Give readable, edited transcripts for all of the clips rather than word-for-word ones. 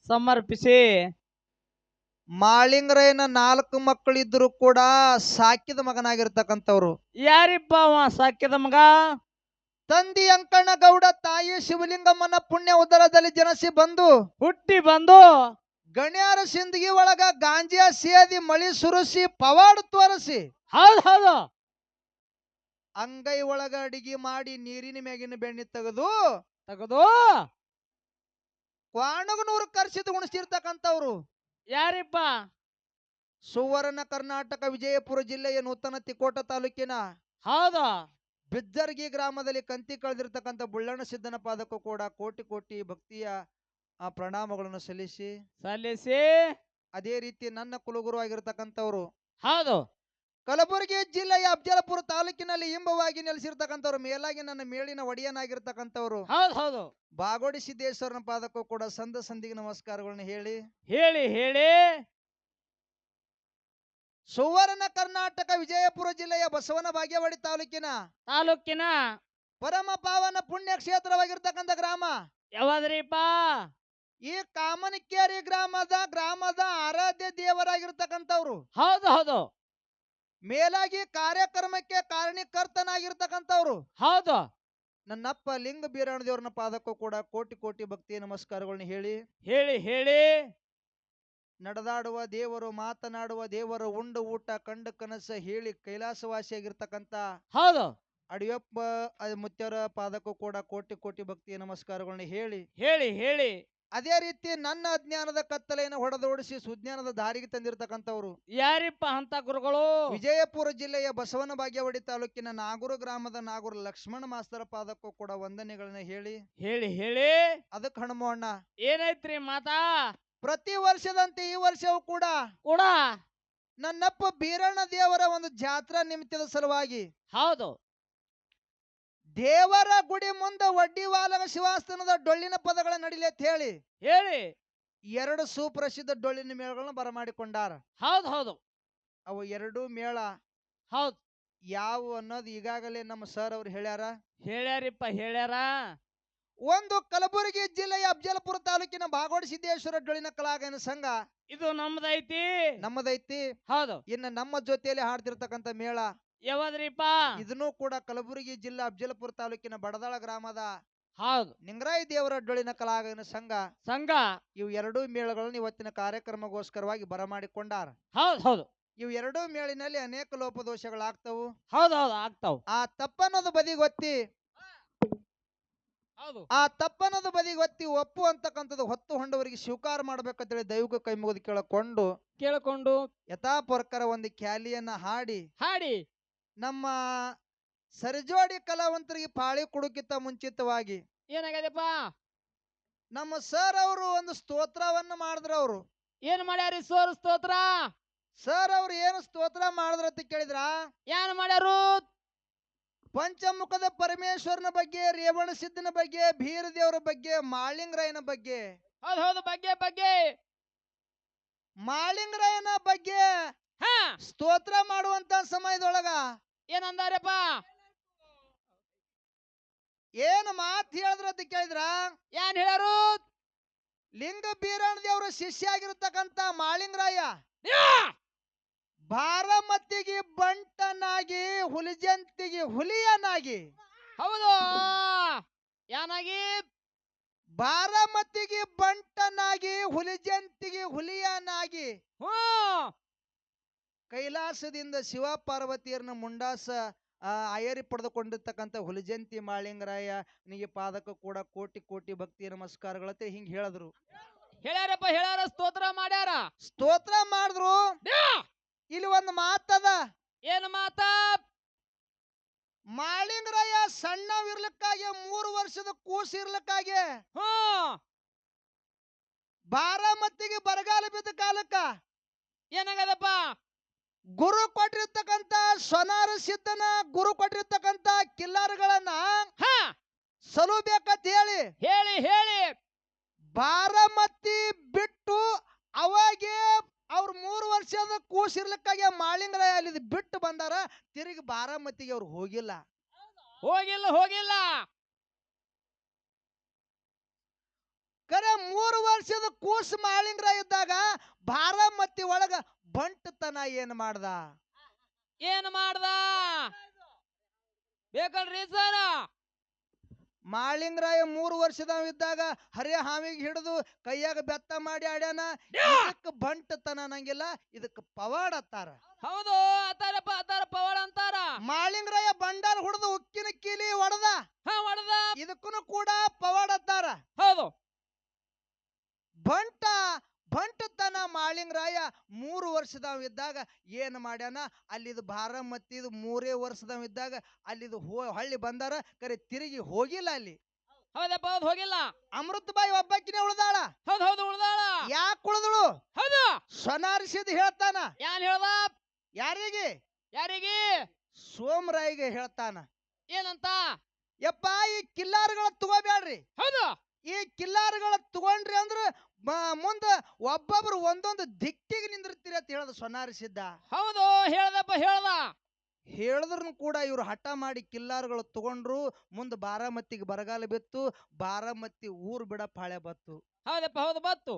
ಸಮರ್ಪಿಸಿ ಮಾಳಿಂಗರಾಯನ 4 ಮಕ್ಕಳಿದ್ರು ಕೂಡ ಸಾಕಿದ ಮಗನಾಗಿರ್ತಕ್ಕಂಥವ್ರು. ಯಾರಿಪ್ಪ ಅವ ಸಾಕ್ಯದ ಮಗ? ತಂದಿ ಅಂಕಣ್ಣ ಗೌಡ, ತಾಯಿ ಶಿವಲಿಂಗಮ್ಮನ ಪುಣ್ಯ ಉದರದಲ್ಲಿ ಜನಸಿ ಬಂದು ಹುಟ್ಟಿ ಬಂದು ಗಣ್ಯಾರ ಸಿಂದಗಿ ಒಳಗ ಗಾಂಜಾ ಸೇದಿ ಮಳಿ ಸುರಿಸಿ ಪವಾಡ ತೋರಿಸಿ ಹೌದು ಹೌದು ಅಂಗೈ ಒಳಗ ಅಡಿಗೆ ಮಾಡಿ ನೀರಿನ ಮ್ಯಾಗಿನ ಬೆಣ್ಣೆ ತೆಗೆದು ತಗದು ಕ್ವಾಣಗನೂರು ಕರ್ಸಿದ್ದು ಉಣಿಸ್ತಿರ್ತಕ್ಕಂಥವ್ರು. ಯಾರಿಪ್ಪ? ಸುವರ್ಣ ಕರ್ನಾಟಕ ವಿಜಯಪುರ ಜಿಲ್ಲೆಯ ನೂತನ ತಿಕೋಟ ತಾಲೂಕಿನ ಹೌದು ಬಿಜ್ಜರ್ಗಿ ಗ್ರಾಮದಲ್ಲಿ ಕಂತಿ ಕಳೆದಿರ್ತಕ್ಕಂಥ ಬುಳ್ಳಣ್ಣ ಸಿದ್ದನ ಪಾದಕ್ಕೂ ಕೂಡ ಕೋಟಿ ಕೋಟಿ ಭಕ್ತಿಯ ಪ್ರಣಾಮಗಳನ್ನು ಸಲ್ಲಿಸಿ ಅದೇ ರೀತಿ ನನ್ನ ಕುಲಗುರು ಆಗಿರ್ತಕ್ಕಂಥವ್ರು ಹೌದು ಕಲಬುರಗಿ ಜಿಲ್ಲೆಯ ಅಫಜಲಪುರ ತಾಲೂಕಿನಲ್ಲಿ ಇಂಬವಾಗಿ ನೆಲೆಸಿರ್ತಕ್ಕಂಥವ್ರು, ಮೇಲಾಗಿ ನನ್ನ ಮೇಳಿನ ಒಡೆಯನಾಗಿರ್ತಕ್ಕಂಥವ್ರು ಹೌದು ಹೌದು ಬಾಗೋಡಿ ಸಿದ್ದೇಶ್ವರನ ಪಾದಕ್ಕೂ ಕೂಡ ಸಂದ ಸಂದಿಗೆ ನಮಸ್ಕಾರಗಳನ್ನ ಹೇಳಿ ಹೇಳಿ ಹೇಳಿ ಸುವರ್ಣ ಕರ್ನಾಟಕ ವಿಜಯಪುರ ಜಿಲ್ಲೆಯ ಬಸವನ ಬಾಗೇವಾಡಿ ತಾಲೂಕಿನ ಪರಮ ಪಾವನ ಪುಣ್ಯ ಕ್ಷೇತ್ರವಾಗಿರ್ತಕ್ಕಂಥ ಗ್ರಾಮ ಯಾವಾದ್ರಿಪ್ಪ? ಈ ಕಾಮನಕೇರಿ ಗ್ರಾಮದ ಆರಾಧ್ಯ ದೇವರಾಗಿರ್ತಕ್ಕಂಥವ್ರು. ಹೌದು ಹೌದು ಮೇಲಾಗಿ ಕಾರ್ಯಕ್ರಮಕ್ಕೆ ಕಾರಣೀಕರ್ತನಾಗಿರ್ತಕ್ಕಂಥವ್ರು ಹೌದು ನನ್ನಪ್ಪ ಲಿಂಗ ಬೀರಣ್ಣ ದೇವರನ ಪಾದಕ್ಕೂ ಕೂಡ ಕೋಟಿ ಕೋಟಿ ಭಕ್ತಿಯ ನಮಸ್ಕಾರಗಳನ್ನ ಹೇಳಿ ಹೇಳಿ ಹೇಳಿ ನಡೆದಾಡುವ ದೇವರು, ಮಾತನಾಡುವ ದೇವರು, ಉಂಡು ಊಟ ಕಂಡು ಕನಸ ಹೇಳಿ ಕೈಲಾಸವಾಸಿಯಾಗಿರ್ತಕ್ಕಂಥ ಹೌದು ಅಡಿಯಪ್ಪ ಮುತ್ಯರ ಪಾದಕ್ಕೂ ಕೂಡ ಕೋಟಿ ಕೋಟಿ ಭಕ್ತಿಯ ನಮಸ್ಕಾರಗಳನ್ನ ಹೇಳಿ ಹೇಳಿ ಹೇಳಿ ಅದೇ ರೀತಿ ನನ್ನ ಅಜ್ಞಾನದ ಕತ್ತಲೆಯನ್ನು ಹೊಡೆದೋಡಿಸಿ ಸುಜ್ಞಾನದ ದಾರಿಗೆ ತಂದಿರತಕ್ಕಂಥವ್ರು ಯಾರಿಪ್ಪ ಅಂತ ಗುರುಗಳು? ವಿಜಯಪುರ ಜಿಲ್ಲೆಯ ಬಸವನ ಬಾಗೇವಾಡಿ ತಾಲೂಕಿನ ನಾಗೂರು ಗ್ರಾಮದ ನಾಗೂರು ಲಕ್ಷ್ಮಣ ಮಾಸ್ತರ ಪಾದಕ್ಕೂ ಕೂಡ ವಂದನೆಗಳನ್ನ ಹೇಳಿ ಹೇಳಿ ಹೇಳಿ ಅದಕ್ಕೆ ಹನುಮಣ್ಣ ಏನೈತ್ರಿ ಮಾತಾ? ಪ್ರತಿ ವರ್ಷದಂತೆ ಈ ವರ್ಷವೂ ಕೂಡ ಕೂಡ ನನ್ನಪ್ಪ ಬೀರಣ್ಣ ದೇವರ ಒಂದು ಜಾತ್ರಾ ನಿಮಿತ್ತದ ಸಲುವಾಗಿ ಹೌದು ದೇವರ ಗುಡಿ ಮುಂದೆ ವಡ್ಡಿವಾಲಗ ಶಿವಾಸ್ತನದ ಡೊಳ್ಳಿನ ಪದಗಳ ನಡಿಲಿ ಅಂತ ಹೇಳಿ ಹೇಳಿ 2 ಸುಪ್ರಸಿದ್ಧ ಡೊಳ್ಳಿನ ಮೇಳಗಳನ್ನ ಬರಮಾಡಿಕೊಂಡಾರ. ಹೌದು ಹೌದು ಅವು 2 ಮೇಳ ಹೌದು ಯಾವ ಅನ್ನೋದು ಈಗಾಗಲೇ ನಮ್ಮ ಸರ್ ಅವ್ರು ಹೇಳ್ಯಾರಿಪ್ಪ ಹೇಳ್ಯಾರ. ಒಂದು ಕಲಬುರಗಿ ಜಿಲ್ಲೆಯ ಅಫಜಲಪುರ ತಾಲೂಕಿನ ಬಾಗೋಡಿ ಸಿದ್ದೇಶ್ವರ ಡೊಳ್ಳಿನ ಕಲಾಗಾಯನ ಸಂಘ ಇದು ನಮ್ಮದೈತಿ. ಹೌದು ಇನ್ನು ನಮ್ಮ ಜೊತೆಯಲ್ಲಿ ಹಾಡ್ತಿರ್ತಕ್ಕಂಥ ಮೇಳ ಯಾವಾದ್ರಿಪ್ಪ? ಇದನ್ನು ಕೂಡ ಕಲಬುರಗಿ ಜಿಲ್ಲಾ ಅಫಜಲಪುರ ತಾಲೂಕಿನ ಬಡದಾಳ ಗ್ರಾಮದ ಹೌದು ನಿಂಗರಾಯ ದೇವರ ಡೊಳ್ಳಿನ ಕಲಾಗಾಯನ ಸಂಘ ಇವು 2 ಮೇಳಗಳನ್ನು ಇವತ್ತಿನ ಕಾರ್ಯಕ್ರಮಗೋಸ್ಕರವಾಗಿ ಬರಮಾಡಿಕೊಂಡಾರ. ಹೌದು ಹೌದು ಇವು 2 ಮೇಳಿನಲ್ಲಿ ಅನೇಕ ಲೋಪದೋಷಗಳಾಗ್ತವು. ಹೌದು ಹೌದು ಆಗ್ತಾವ್. ಆ ತಪ್ಪನ್ನೋದು ಬದಿಗೊತ್ತಿ ಹೌದು ಆ ತಪ್ಪನ್ನೋದು ಬದಿಗೊತ್ತಿ ಒಪ್ಪು ಅಂತಕ್ಕಂಥದ್ದು ಹೊತ್ತು ಹೊಂಡವರಿಗೆ ಸ್ವೀಕಾರ ಮಾಡ್ಬೇಕಂತೇಳಿ ದೈವಿಕ ಕೈ ಮುಗಿದು ಕೇಳಿಕೊಂಡು ಯಥಾಪರ್ಕರ ಒಂದು ಖ್ಯಾಲಿಯನ್ನ ಹಾಡಿ ಹಾಡಿ ನಮ್ಮ ಸರಿಜೋಡಿ ಕಲಾವಂತರಿಗೆ ಪಾಳಿ ಕೊಡೋಕ್ಕಿಂತ ಮುಂಚಿತವಾಗಿ ಏನಾಗ್ಯದಪ್ಪ? ನಮ್ಮ ಸರ್ ಅವರು ಒಂದು ಸ್ತೋತ್ರವನ್ನ ಮಾಡಿದ್ರು. ಅವರು ಏನ್ ಮಾಡ್ಯಾರಿ ಸೋರ್ ಸ್ತೋತ್ರ? ಸರ್ ಅವ್ರು ಏನು ಸ್ತೋತ್ರ ಮಾಡಿದ್ರ ಅಂತ ಕೇಳಿದ್ರ, ಏನ್ ಮಾಡ್ಯಾರು? ಪಂಚಮುಖದ ಪರಮೇಶ್ವರನ ಬಗ್ಗೆ, ರೇವಣ ಸಿದ್ದನ ಬಗ್ಗೆ, ಬೀರ ದೇವರ ಬಗ್ಗೆ, ಮಾಳಿಂಗರಾಯನ ಬಗ್ಗೆ. ಹೌದು ಹೌದು ಬಗ್ಗೆ ಮಾಳಿಂಗರಾಯನ ಬಗ್ಗೆ ಸ್ತೋತ್ರ ಮಾಡುವಂತ ಸಮಯದೊಳಗ ಏನಂದಾರಪ್ಪ? ಏನು ಮಾತು ಹೇಳಿದ್ರ ಅಂತ ಕೇಳಿದ್ರ, ಏನ್ ಹೇಳ್ಯಾರು? ಲಿಂಗ ಬೀರಣ್ಣ ದೇವರ ಶಿಷ್ಯ ಆಗಿರತಕ್ಕಂತ ಮಾಳಿಂಗರಾಯ ಬಾರಾಮತಿಗೆ ಬಂಟನಾಗಿ, ಹುಲಿಜಂತಿಗೆ ಹುಲಿಯನಾಗಿ. ಹೌದು ಏನಾಗಿ? ಬಾರಾಮತಿಗೆ ಬಂಟನಾಗಿ, ಹುಲಿಜಂತಿಗೆ ಹುಲಿಯನಾಗಿ ಕೈಲಾಸದಿಂದ ಶಿವ ಪಾರ್ವತಿಯರನ್ನ ಮುಂಡಾಸ ಆಯರಿ ಪಡೆದುಕೊಂಡಿರ್ತಕ್ಕಂಥ ಹುಲಿಜಂತಿ ಮಾಳಿಂಗರಾಯ ನಿಗೆ ಪಾದಕ ಕೂಡ ಕೋಟಿ ಕೋಟಿ ಭಕ್ತಿ ನಮಸ್ಕಾರಗಳತ್ತೆ ಹಿಂಗ್ ಹೇಳಿದ್ರು. ಹೇಳ್ಯಾರಪ್ಪ ಹೇಳ್ಯಾರ, ಸ್ತೋತ್ರ ಮಾಡ್ಯಾರ. ಸ್ತೋತ್ರ ಮಾಡಿದ್ರು. ಇಲ್ಲಿ ಒಂದು ಮಾತದ. ಏನು ಮಾತ? ಮಾಳಿಂಗರಾಯ ಸಣ್ಣವಿರ್ಲಿಕ್ಕಾಗಿ 3 ವರ್ಷದ ಕೂಸು ಇರ್ಲಿಕ್ಕಾಗಿ ಬಾರಾಮತಿಗೆ ಬರಗಾಲ ಬಿದ್ದ ಕಾಲಕ್ಕ ಏನಾಗದಪ್ಪ? ಗುರು ಕೊಟ್ಟಿರ್ತಕ್ಕಂತ ಸೊನಾರ ಸಿದ್ದನ ಗುರು ಕೊಟ್ಟಿರ್ತಕ್ಕಂತ ಕಿಲ್ಲಾರಗಳನ್ನ ಸಲುಬೇಕಂತ ಹೇಳಿ ಹೇಳಿ ಹೇಳಿ ಬಾರಾಮತಿ ಬಿಟ್ಟು ಅವಾಗೆ ಅವ್ರ 3 ವರ್ಷದ ಕೂಸಿರ್ಲಿಕ್ಕಾಗಿ ಮಾಳಿಂಗರಾಯ ಅಲ್ಲಿ ಬಿಟ್ಟು ಬಂದಾರ. ತಿರುಗಿ ಬಾರಾಮತಿಗೆ ಅವ್ರು ಹೋಗಿಲ್ಲ. ಹೋಗಿಲ್ಲ ಕರೆ 3 ವರ್ಷದ ಕೂಸ್ ಮಾಳಿಂಗ್ರಾಯ ಇದ್ದಾಗ ಬಾರಾಮತಿ ಒಳಗ ಬಂಟತನ ಏನ್ ಮಾಡ್ದ? ಏನ್ ಮಾಡ್ದ ಬೇಕಲ್ರಿ ಸರ್? ಮಾಳಿಂಗರಾಯ 3 ವರ್ಷದವ ಇದ್ದಾಗ ಹರೇ ಹಾವಿಗೆ ಹಿಡಿದು ಕೈಯಾಗ ಬೆತ್ತ ಮಾಡಿ ಆಡ್ಯಾನ. ಇದಕ್ಕೆ ಬಂಟತನ ಅನ್ನಂಗಿಲ್ಲ, ಇದಕ್ಕೆ ಪವಾಡ ಅತ್ತಾರ. ಹೌದು ಅತಾರಪ್ಪ, ಅತಾರ ಪವಾಡ ಅಂತಾರ. ಮಾಳಿಂಗರಾಯ ಬಂಡಾರ ಹೊಡೆದು ಉಕ್ಕಿನ ಕೀಲಿ ಹೊಡೆದ, ಹೊಡೆದ, ಇದಕ್ಕೂ ಕೂಡ ಪವಾಡ ಅತ್ತಾರ. ಹೌದು. ಬಂಟತನ ಮಾಳಿಂಗರಾಯ 3 ವರ್ಷದವ ಇದ್ದಾಗ ಏನ್ ಮಾಡ್ಯಾನ? ಅಲ್ಲಿದು ಬಾರಾಮತಿದು 3 ವರ್ಷದವ ಇದ್ದಾಗ ಅಲ್ಲಿದು ಹಳ್ಳಿ ಬಂದಾರ, ಕರೆ ತಿರುಗಿ ಹೋಗಿಲ್ಲ ಅಲ್ಲಿ. ಹೌದಪ್ಪ, ಹೌದು, ಹೋಗಿಲ್ಲ. ಅಮೃತಬಾಯಿ ಒಬ್ಬಾಕಿನೇ ಉಳ್ದಾಳ. ಹೌದು ಹೌದು, ಉಳ್ದಾಳ. ಯಾಕೆ ಉಳ್ದಳು? ಹೌದು. ಸೊನಾರಿಸಿದ್ ಹೇಳ್ತಾನ. ಯಾನ್ ಹೇಳ್ದ? ಯಾರಿಗೆ? ಯಾರಿಗೆ? ಸೋಮರಾಯಿಗೆ ಹೇಳ್ತಾನ. ಏನಂತ? ಯಪ್ಪ, ಈ ಕಿಲ್ಲಾರಗಳ ತಗೋಬ್ಯಾಡ್ರಿ. ಹೌದು. ಈ ಕಿಲ್ಲಾರಗಳ ತಗೊಂಡ್ರಿ ಅಂದ್ರ ಮುಂದ ಒಬ್ಬೊಬ್ರು ಒಂದೊಂದು ದಿಕ್ಕಿಗೆ ನಿಂದಿರ್ತೀರಿ ಅಂತ ಹೇಳದ ಸೊನಾರಿಸಿದ್ದ. ಹೌದು, ಹೇಳ್ದಪ್ಪ, ಹೇಳ್ದ. ಹೇಳಿದ್ರು ಕೂಡ ಇವ್ರು ಹಠ ಮಾಡಿ ಕಿಲ್ಲಾರಗಳು ತಗೊಂಡ್ರು. ಮುಂದೆ ಬಾರಾಮತಿಗೆ ಬರಗಾಲ ಬಿತ್ತು. ಬಾರಾಮತಿ ಊರ್ ಬಿಡ ಪಾಳೆ ಬತ್ತು. ಹೌದಪ್ಪ, ಹೌದು, ಬತ್ತು.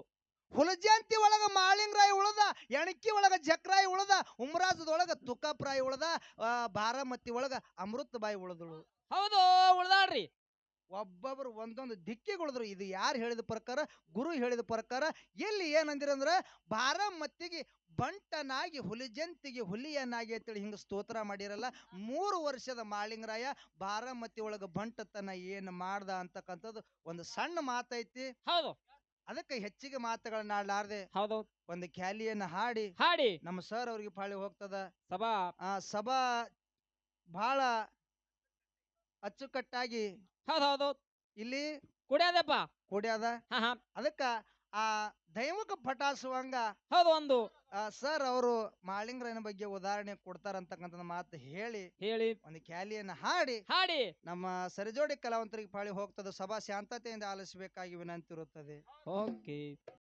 ಹುಲಜಂತಿ ಒಳಗ ಮಾಳಿಂಗರಾಯ ಉಳದ, ಎಣಕಿ ಒಳಗ ಜಕ್ರಾಯಿ ಉಳದ, ಉಮ್ರಾಜದೊಳಗ ತುಕಪ್ರಾಯಿ ಉಳದ, ಬಾರಾಮತಿ ಒಳಗ ಅಮೃತಬಾಯಿ ಉಳದಳು. ಹೌದು, ಉಳ್ದಾಳ್ರಿ. ಒಬ್ಬೊಬ್ರು ಒಂದೊಂದು ದಿಕ್ಕಿಗೆ ಉಳಿದ್ರು. ಇದು ಯಾರು ಹೇಳಿದ ಪ್ರಕಾರ? ಗುರು ಹೇಳಿದ ಪ್ರಕಾರ. ಎಲ್ಲಿ ಏನಂದಿರಂದ್ರ ಬಾರಾಮತಿಗೆ ಬಂಟನಾಗಿ ಹುಲಿಜಂತಿಗೆ ಹುಲಿಯನ್ನಾಗಿ ಅಂತೇಳಿ ಹಿಂಗ ಸ್ತೋತ್ರ ಮಾಡಿರಲ್ಲ. 3 ವರ್ಷದ ಮಾಳಿಂಗರಾಯ ಬಾರಾಮತಿ ಒಳಗ ಬಂಟತನ ಏನ್ ಮಾಡ್ದ ಅಂತಕ್ಕಂಥದ್ದು ಒಂದು ಸಣ್ಣ ಮಾತೈತಿ. ಹೌದು. ಅದಕ್ಕೆ ಹೆಚ್ಚಿಗೆ ಮಾತುಗಳನ್ನ ಆಡ್ಲಾರ್ದೆ ಹೌದು, ಒಂದು ಖ್ಯಾಲಿಯನ್ನ ಹಾಡಿ ಹಾಡಿ ನಮ್ಮ ಸರ್ ಅವ್ರಿಗೆ ಪಾಳಿ ಹೋಗ್ತದ. ಸಭಾ ಸಭಾ ಬಹಳ ಅಚ್ಚುಕಟ್ಟಾಗಿ ಹೌದು ಹೌದು ಇಲ್ಲಿ ಕುಡಿಯೋದಪ್ಪ ಕೂಡ್ಯಾದ. ಹಾ. ಅದಕ್ಕ ಆ ದೈವಕ ಪಟಾಸುವಂಗ ಹೌದು, ಒಂದು ಸರ್ ಅವರು ಮಾಳಿಂಗರಾಯನ ಬಗ್ಗೆ ಉದಾಹರಣೆ ಕೊಡ್ತಾರಂತಕ್ಕಂಥ ಮಾತು ಹೇಳಿ ಹೇಳಿ ಒಂದು ಖ್ಯಾಲಿಯನ್ನ ಹಾಡಿ ಹಾಡಿ ನಮ್ಮ ಸರಿಜೋಡಿ ಕಲಾವಂತರಿಗೆ ಪಾಳಿ ಹೋಗ್ತದೆ. ಸಭಾ ಶಾಂತತೆಯಿಂದ ಆಲಿಸಬೇಕಾಗಿ ವಿನಂತಿ ಇರುತ್ತದೆ. ಓಕೆ.